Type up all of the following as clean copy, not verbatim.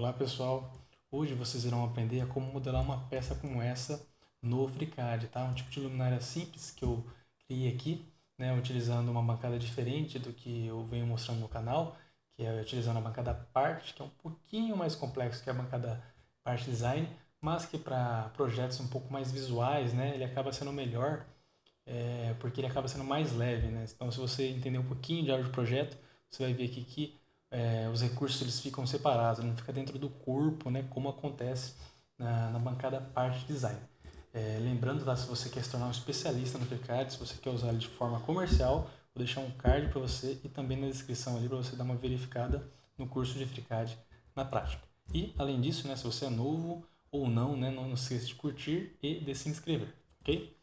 Olá pessoal, hoje vocês irão aprender a como modelar uma peça como essa no FreeCAD, tá? Um tipo de luminária simples que eu criei aqui, né? Utilizando uma bancada diferente do que eu venho mostrando no canal, que é utilizando a bancada Part, que é um pouquinho mais complexo que a bancada Part Design, mas que para projetos um pouco mais visuais, né? Ele acaba sendo melhor, porque ele acaba sendo mais leve, né? Então se você entender um pouquinho de área de projeto, você vai ver aqui que os recursos eles ficam separados, não fica dentro do corpo, né, como acontece na bancada Part Design. Lembrando, tá, se você quer se tornar um especialista no FreeCAD, se você quer usar ele de forma comercial, vou deixar um card para você e também na descrição ali para você dar uma verificada no curso de FreeCAD na prática. E, além disso, né, se você é novo ou não, né, não esqueça de curtir e de se inscrever, ok?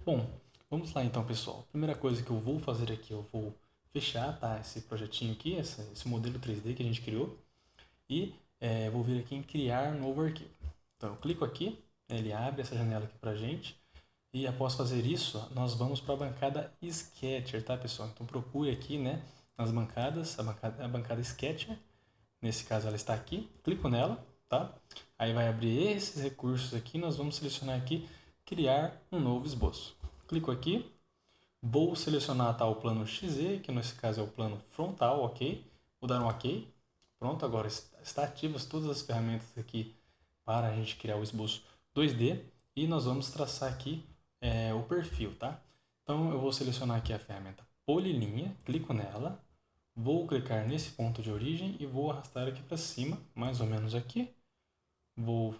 Bom, vamos lá então, pessoal. Primeira coisa que eu vou fazer aqui, eu vou fechar, tá, esse projetinho aqui, esse modelo 3D que a gente criou, e vou vir aqui em criar novo arquivo. Então eu clico aqui, ele abre essa janela aqui pra gente, e após fazer isso, nós vamos para a bancada Sketcher, tá pessoal? Então procure aqui, né, nas bancadas, a bancada Sketcher, nesse caso ela está aqui, clico nela, tá? Aí vai abrir esses recursos aqui, nós vamos selecionar aqui, criar um novo esboço. Clico aqui, vou selecionar tá, o plano XZ, que nesse caso é o plano frontal, ok? Vou dar um ok. Pronto, agora está ativas todas as ferramentas aqui para a gente criar o esboço 2D. E nós vamos traçar aqui o perfil, tá? Então eu vou selecionar aqui a ferramenta Polilinha, clico nela, vou clicar nesse ponto de origem e vou arrastar aqui para cima, mais ou menos aqui. Vou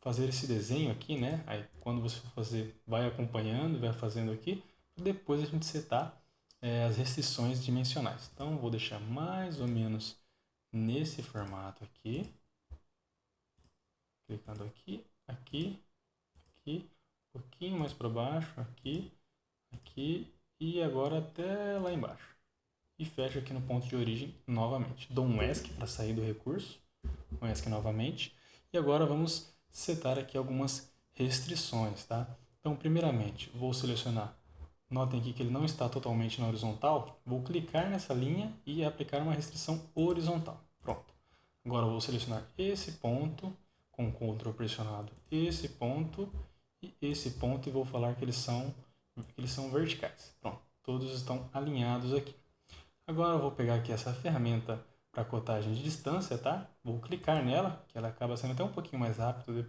fazer esse desenho aqui, né? Aí quando você for fazer, vai acompanhando, vai fazendo aqui. Depois a gente setar as restrições dimensionais. Então vou deixar mais ou menos nesse formato aqui. Clicando aqui, aqui, aqui, um pouquinho mais para baixo, aqui, aqui e agora até lá embaixo. E fecho aqui no ponto de origem novamente. Dou um ESC para sair do recurso, um ESC novamente. E agora vamos setar aqui algumas restrições, tá? Então, primeiramente, vou selecionar. Notem aqui que ele não está totalmente na horizontal. Vou clicar nessa linha e aplicar uma restrição horizontal. Pronto. Agora eu vou selecionar esse ponto com o Ctrl pressionado, esse ponto e vou falar que eles são verticais. Pronto. Todos estão alinhados aqui. Agora eu vou pegar aqui essa ferramenta para cotagem de distância, tá? Vou clicar nela, que ela acaba sendo até um pouquinho mais rápido,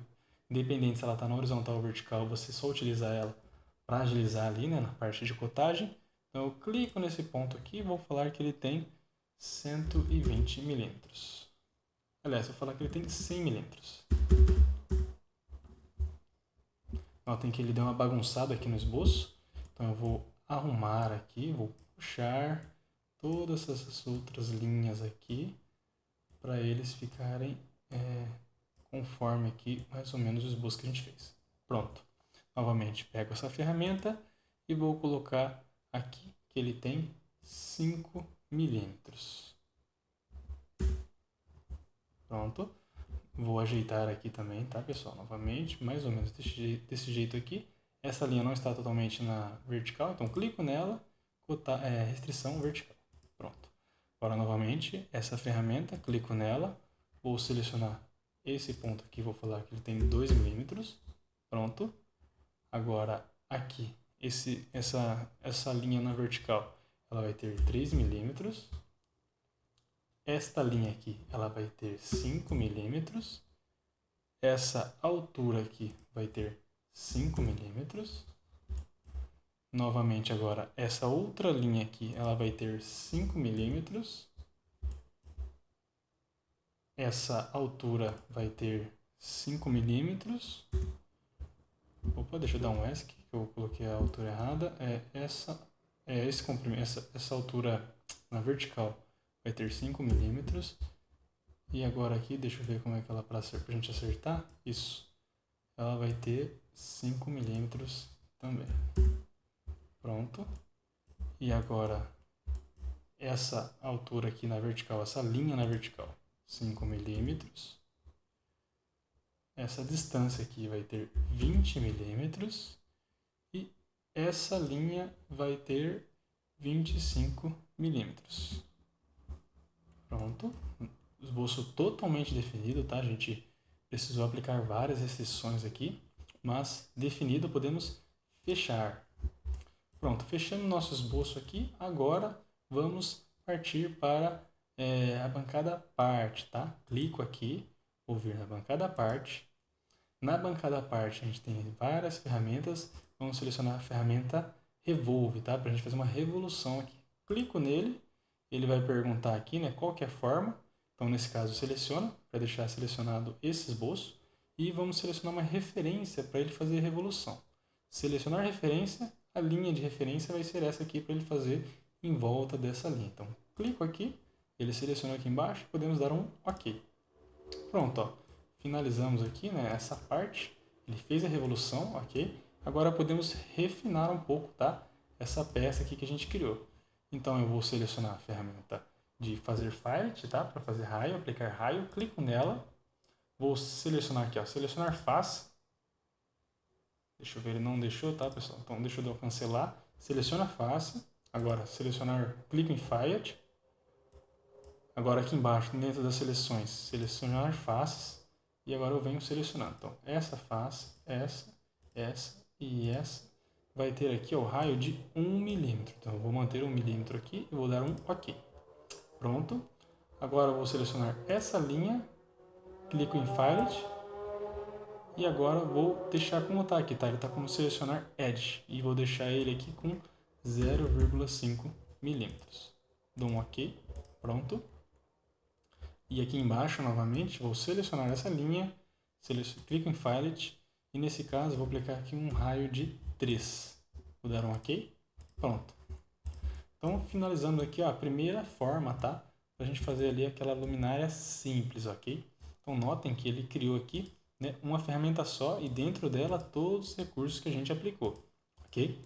independente se ela está na horizontal ou vertical, você só utiliza ela para agilizar ali, né, na parte de cotagem. Então eu clico nesse ponto aqui e vou falar que ele tem 120 milímetros. Aliás, vou falar que ele tem 100 milímetros. Notem que ele deu uma bagunçada aqui no esboço. Então eu vou arrumar aqui, vou puxar todas essas outras linhas aqui para eles ficarem conforme aqui mais ou menos o esboço que a gente fez. Pronto. Novamente pego essa ferramenta e vou colocar aqui que ele tem 5 milímetros. Pronto. Vou ajeitar aqui também, tá pessoal? Novamente, mais ou menos desse jeito aqui. Essa linha não está totalmente na vertical, então clico nela, restrição vertical. Pronto. Agora novamente, essa ferramenta, clico nela, vou selecionar esse ponto aqui, vou falar que ele tem 2 milímetros. Pronto. Agora aqui, essa linha na vertical, ela vai ter 3 milímetros. Esta linha aqui, ela vai ter 5 milímetros. Essa altura aqui vai ter 5 milímetros. Novamente agora, essa outra linha aqui, ela vai ter 5 milímetros. Essa altura vai ter 5 milímetros. Opa, deixa eu dar um ESC, que eu coloquei a altura errada. Esse comprimento, essa altura na vertical vai ter 5 milímetros. E agora aqui, deixa eu ver como é que ela para a gente acertar. Isso. Ela vai ter 5 milímetros também. Pronto. E agora, essa altura aqui na vertical, essa linha na vertical, 5 milímetros. Essa distância aqui vai ter 20 milímetros. E essa linha vai ter 25 milímetros. Pronto. esboço totalmente definido, tá? A gente precisou aplicar várias restrições aqui, mas definido podemos fechar. Pronto, fechando nosso esboço aqui, agora vamos partir para a bancada parte, tá? Clico aqui, vou vir na bancada parte. Na bancada parte a gente tem várias ferramentas, vamos selecionar a ferramenta Revolve, tá? Para a gente fazer uma revolução aqui. Clico nele, ele vai perguntar aqui, né, qual que é a forma. Então, nesse caso, seleciona, para deixar selecionado esse esboço. E vamos selecionar uma referência para ele fazer a revolução. Selecionar referência, a linha de referência vai ser essa aqui para ele fazer em volta dessa linha. Então, clico aqui, ele selecionou aqui embaixo, podemos dar um OK. Pronto, ó. Finalizamos aqui, né, essa parte. Ele fez a revolução, OK? Agora podemos refinar um pouco, tá? Essa peça aqui que a gente criou. Então eu vou selecionar a ferramenta de fazer fillet, tá? Para fazer raio, aplicar raio, clico nela. Vou selecionar aqui, ó, selecionar face. Deixa eu ver, ele não deixou, tá, pessoal? Então deixa eu cancelar. Seleciona a face. Agora selecionar, clico em fillet. Agora aqui embaixo, dentro das seleções, selecionar faces. E agora eu venho selecionando. Então essa face, essa e essa vai ter aqui ó, o raio de 1 milímetro. Então eu vou manter 1 milímetro aqui e vou dar um OK. Pronto. Agora eu vou selecionar essa linha, clico em Fillet e agora vou deixar como está aqui, tá? Ele está como selecionar Edge e vou deixar ele aqui com 0,5 milímetros. Dou um OK. Pronto. E aqui embaixo, novamente, vou selecionar essa linha, clico em Fillet e nesse caso vou aplicar aqui um raio de 3. Vou dar um OK. Pronto. Então, finalizando aqui ó, a primeira forma, tá? Para a gente fazer ali aquela luminária simples, ok? Então, notem que ele criou aqui, né, uma ferramenta só e dentro dela todos os recursos que a gente aplicou, ok?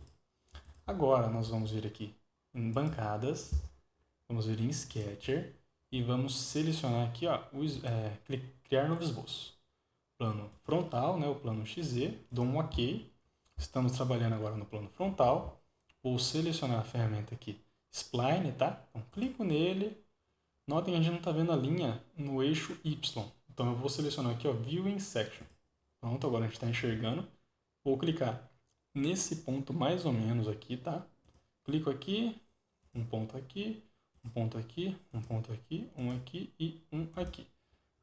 Agora, nós vamos vir aqui em bancadas, vamos vir em Sketcher e vamos selecionar aqui, ó, criar novo esboço. Plano frontal, né, o plano XZ, dou um OK. Estamos trabalhando agora no plano frontal. Vou selecionar a ferramenta aqui, Spline, tá? Então, clico nele. Notem que a gente não está vendo a linha no eixo Y. Então, eu vou selecionar aqui, ó, Viewing Section. Pronto, agora a gente está enxergando. Vou clicar nesse ponto mais ou menos aqui, tá? Clico aqui, um ponto aqui, um ponto aqui, um ponto aqui, um aqui e um aqui.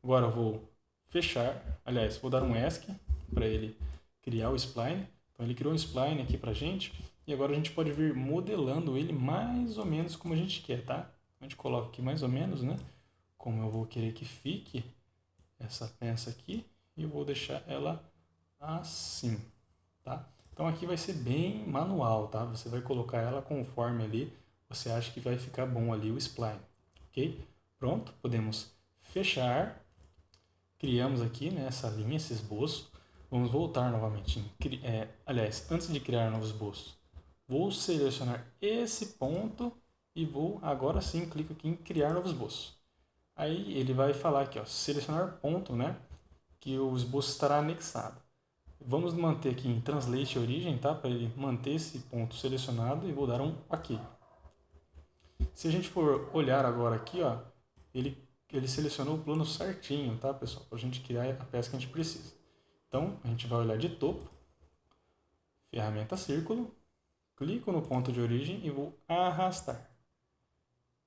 Agora eu vou fechar, aliás, vou dar um ESC para ele criar o spline. Então ele criou um spline aqui para a gente e agora a gente pode vir modelando ele mais ou menos como a gente quer, tá? A gente coloca aqui mais ou menos, né? Como eu vou querer que fique essa peça aqui e eu vou deixar ela assim, tá? Então aqui vai ser bem manual, tá? Você vai colocar ela conforme ali você acha que vai ficar bom ali o spline, ok? Pronto, podemos fechar. Criamos aqui, né, essa linha, esse esboço. Vamos voltar novamente. Aliás, antes de criar novo esboço, vou selecionar esse ponto e vou, agora sim, clico aqui em criar novo esboço. Aí ele vai falar aqui, ó, selecionar ponto, né, que o esboço estará anexado. Vamos manter aqui em Translate Origem, tá, para ele manter esse ponto selecionado e vou dar um OK. Se a gente for olhar agora aqui, ó, ele selecionou o plano certinho, tá, pessoal? Para a gente criar a peça que a gente precisa. Então, a gente vai olhar de topo, ferramenta círculo, clico no ponto de origem e vou arrastar.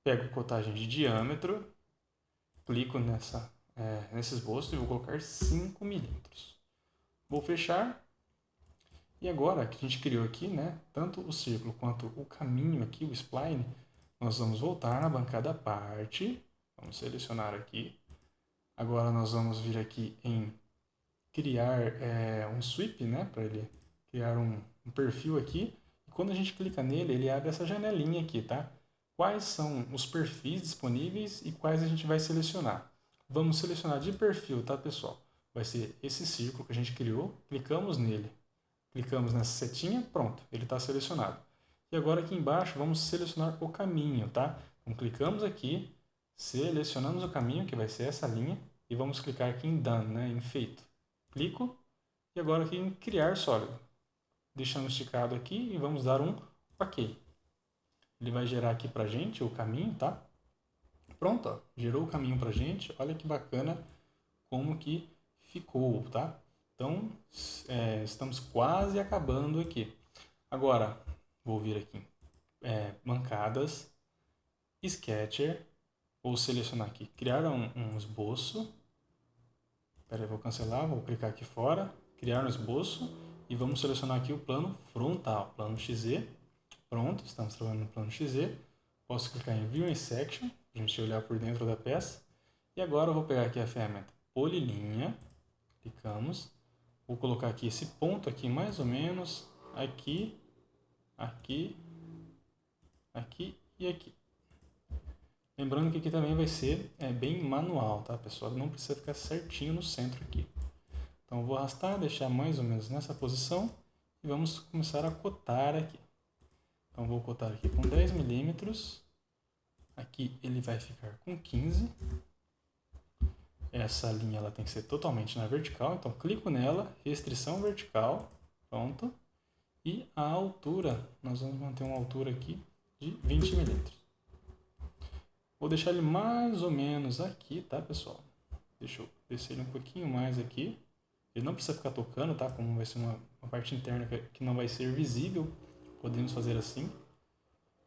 Pego a cotagem de diâmetro, clico nesse esboço e vou colocar 5 milímetros. Vou fechar. E agora que a gente criou aqui, né, tanto o círculo quanto o caminho aqui, o spline, nós vamos voltar na bancada parte. Vamos selecionar aqui. Agora nós vamos vir aqui em criar um sweep, né, para ele criar um perfil aqui. E quando a gente clica nele, ele abre essa janelinha aqui, tá? Quais são os perfis disponíveis e quais a gente vai selecionar. Vamos selecionar de perfil, tá, pessoal? Vai ser esse círculo que a gente criou. Clicamos nele. Clicamos nessa setinha, pronto, ele está selecionado. E agora aqui embaixo vamos selecionar o caminho, tá? Então clicamos aqui, selecionamos o caminho, que vai ser essa linha, e vamos clicar aqui em Done, né, em Feito. Clico, e agora aqui em Criar Sólido. Deixamos esticado aqui e vamos dar um OK. Ele vai gerar aqui pra gente o caminho, tá? Pronto, ó, gerou o caminho pra gente. Olha que bacana como que ficou, tá? Então, estamos quase acabando aqui. Agora, vou vir aqui, bancadas, Sketcher, vou selecionar aqui, criar um esboço. Espera aí, vou cancelar, vou clicar aqui fora, criar um esboço e vamos selecionar aqui o plano frontal, plano XZ. Pronto, estamos trabalhando no plano XZ. Posso clicar em View in Section, para a gente olhar por dentro da peça. E agora eu vou pegar aqui a ferramenta Polilinha, clicamos. Vou colocar aqui esse ponto aqui mais ou menos, aqui, aqui, aqui e aqui. Lembrando que aqui também vai ser bem manual, tá, pessoal? Não precisa ficar certinho no centro aqui. Então eu vou arrastar, deixar mais ou menos nessa posição e vamos começar a cotar aqui. Então vou cotar aqui com 10 milímetros. Aqui ele vai ficar com 15. Essa linha ela tem que ser totalmente na vertical, então clico nela, restrição vertical, pronto. E a altura, nós vamos manter uma altura aqui de 20 milímetros. Vou deixar ele mais ou menos aqui, tá, pessoal? Deixa eu descer ele um pouquinho mais aqui. Ele não precisa ficar tocando, tá? Como vai ser uma parte interna que não vai ser visível, podemos fazer assim.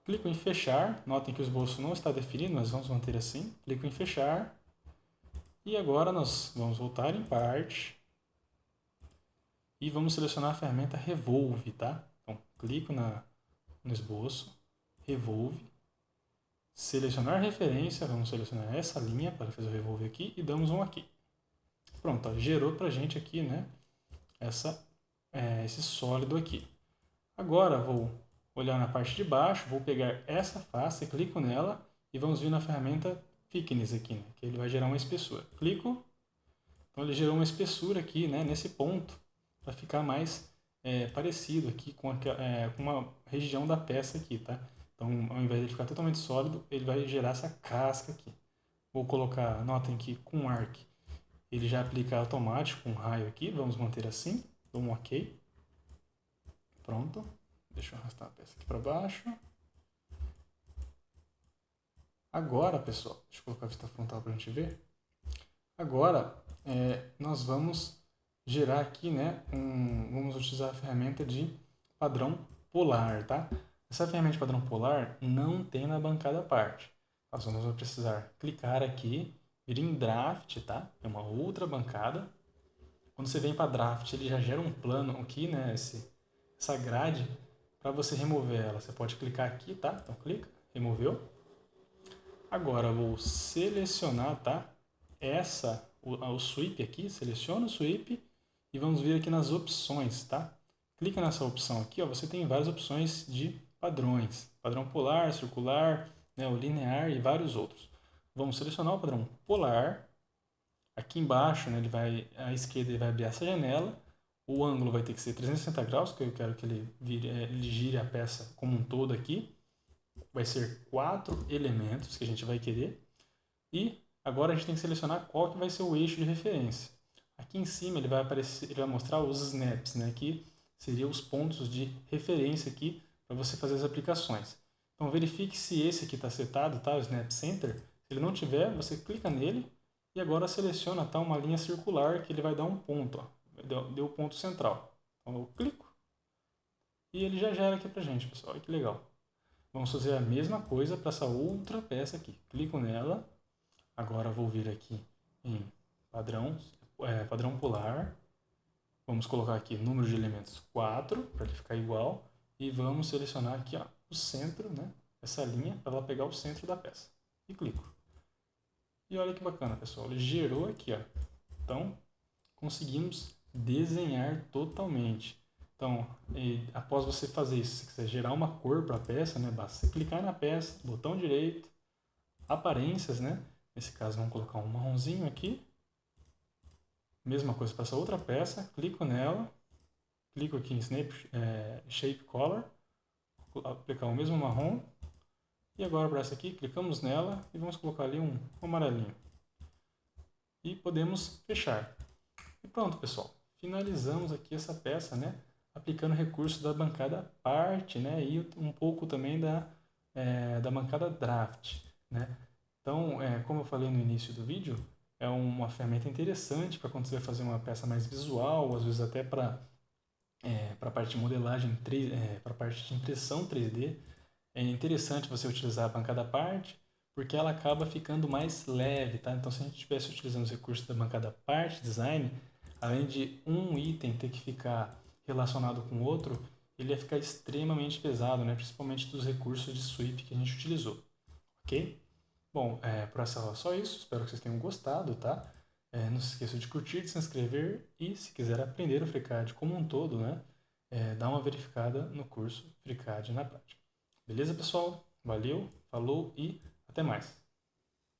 Clico em fechar, notem que o esboço não está definido, mas vamos manter assim. Clico em fechar. E agora nós vamos voltar em parte e vamos selecionar a ferramenta Revolve, tá? Então, clico no esboço, Revolve, selecionar referência, vamos selecionar essa linha para fazer o Revolve aqui e damos um aqui. Pronto, ó, gerou pra gente aqui, né, esse sólido aqui. Agora vou olhar na parte de baixo, vou pegar essa face, clico nela e vamos vir na ferramenta Thickness aqui, né, que ele vai gerar uma espessura. Clico, então ele gerou uma espessura aqui, né, nesse ponto, para ficar mais parecido aqui com uma região da peça aqui, tá? Então, ao invés de ficar totalmente sólido, ele vai gerar essa casca aqui. Vou colocar, notem que com Arc, ele já aplica automático um raio aqui, vamos manter assim, dou um OK. Pronto, deixa eu arrastar a peça aqui para baixo. Agora, pessoal, deixa eu colocar a vista frontal para a gente ver. Agora, nós vamos gerar aqui, né, vamos utilizar a ferramenta de padrão polar, tá? Essa ferramenta de padrão polar não tem na bancada à parte. Nós vamos precisar clicar aqui, vir em Draft, tá? É uma outra bancada. Quando você vem para Draft, ele já gera um plano aqui, né, essa grade, para você remover ela. Você pode clicar aqui, tá? Então clica, removeu. Agora eu vou selecionar, tá? O sweep aqui, seleciona o sweep e vamos vir aqui nas opções, tá? Clica nessa opção aqui, ó, você tem várias opções de padrões. Padrão polar, circular, né, o linear e vários outros. Vamos selecionar o padrão polar. Aqui embaixo, né, à esquerda ele vai abrir essa janela. O ângulo vai ter que ser 360 graus, que eu quero que ele gire a peça como um todo aqui. Vai ser 4 elementos que a gente vai querer. E agora a gente tem que selecionar qual que vai ser o eixo de referência. Aqui em cima ele vai mostrar os snaps, né, que seriam os pontos de referência aqui para você fazer as aplicações. Então verifique se esse aqui está setado, tá? O Snap Center. Se ele não tiver, você clica nele e agora seleciona, tá, uma linha circular que ele vai dar um ponto, ó. Deu o ponto central. Então eu clico e ele já gera aqui pra gente, pessoal. Olha que legal. Vamos fazer a mesma coisa para essa outra peça aqui. Clico nela. Agora vou vir aqui em padrão polar. Vamos colocar aqui número de elementos 4 para ele ficar igual. E vamos selecionar aqui, ó, o centro, né? Essa linha para ela pegar o centro da peça. E clico. E olha que bacana, pessoal. Ele gerou aqui, ó. Então, conseguimos desenhar totalmente. Então, após você fazer isso, se você quiser gerar uma cor para a peça, né, basta você clicar na peça, botão direito, aparências, né? Nesse caso, vamos colocar um marronzinho aqui. Mesma coisa para essa outra peça, clico nela, clico aqui em Shape Color, vou aplicar o mesmo marrom. E agora para essa aqui, clicamos nela e vamos colocar ali um amarelinho. E podemos fechar. E pronto, pessoal. Finalizamos aqui essa peça, né? Aplicando recurso da bancada parte, né? E um pouco também da bancada draft, né? Então, como eu falei no início do vídeo, é uma ferramenta interessante para quando você vai fazer uma peça mais visual, às vezes até para a parte de modelagem, para a parte de impressão 3D. É interessante você utilizar a bancada à parte, porque ela acaba ficando mais leve, tá? Então, se a gente estivesse utilizando os recursos da bancada à parte, design, além de um item ter que ficar relacionado com o outro, ele ia ficar extremamente pesado, né? Principalmente dos recursos de sweep que a gente utilizou, ok? Bom, por essa aula é só isso. Espero que vocês tenham gostado, tá? Não se esqueça de curtir, de se inscrever e, se quiser aprender o FreeCAD como um todo, né? Dá uma verificada no curso FreeCAD na prática. Beleza, pessoal? Valeu, falou e até mais!